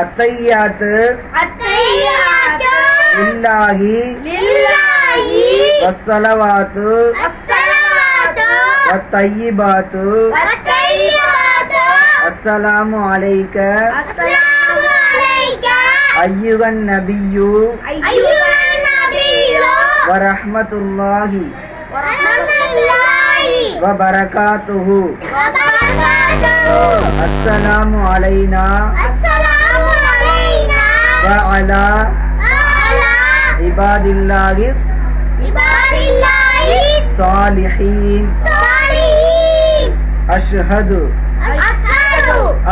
அத்தையாத்து லில்லாஹி வஸ்ஸலவாத்து வத்தய்யிபாத்து அஸ்ஸலாமு அலைக்க அய்யுகன் நபியு வரஹ்மத்துல்லாஹி வபரகாத்துஹு. அஸ்ஸலாமு அலைனா வஅலா இபாதில்லாஹிஸ் சாலிஹீன். அஷ்ஹது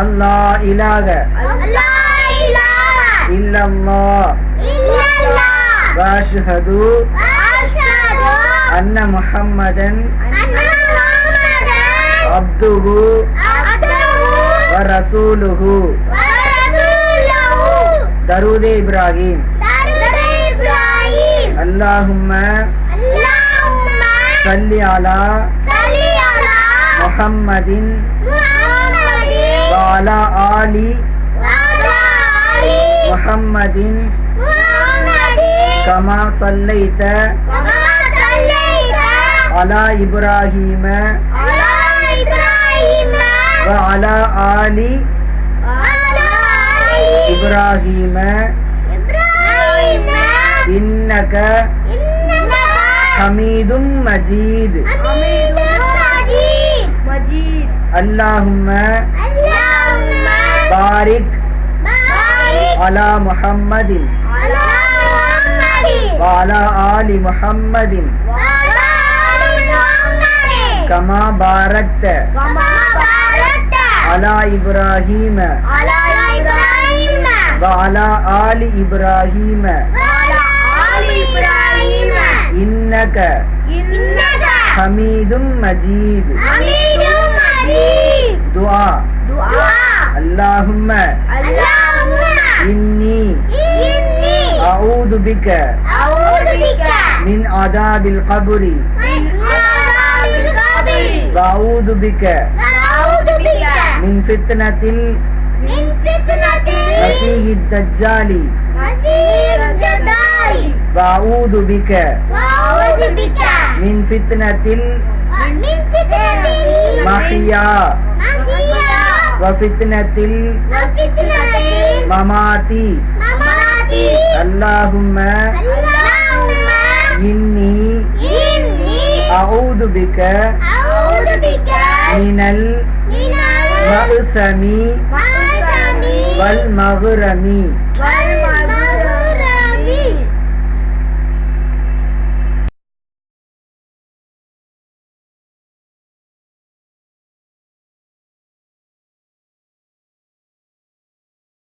அல்லா இலாஹ இல்லல்லாஹ் வ அஷ்ஹது அன்ன முஹம்மதன் அப்துஹு வ ரசூலுஹு. தரூதே இப்ராஹிம். அல்லாஹும்ம ஸல்லி அலா முஹம்மதின் வ அலா ஆலி முஹம்மதின் கமா ஸல்லைத அலா இப்ராஹீம வ அலா ஆலி இப்ராஹீம இன்னக ஹமீதும் மஜீத். அல்லாஹும்ம பாரிக் அலா முஹம்மதின் வ அலா ஆலி முஹம்மதின் கமா பாரக்த அலா இப்ராஹீம வ அலா ஆலி இப்ராஹீம இன்னக ஹமீதும் மஜீத். துஆ. அல்லாஹும்ம இன்னி அஊது பிக மின் அதாபில் கப்ரி வ அஊது பிக மின் ஃபித்னத்தில் மஸீஹித் தஜ்ஜாலி வ அஊது பிக மின் ஃபித்னத்தில் மஹ்யா வ ஃபித்னத்தில் மமாதி. அல்லாஹும்ம இன்னி அஊது பிக மினல் மஅ்சமி வல் மக்ரமி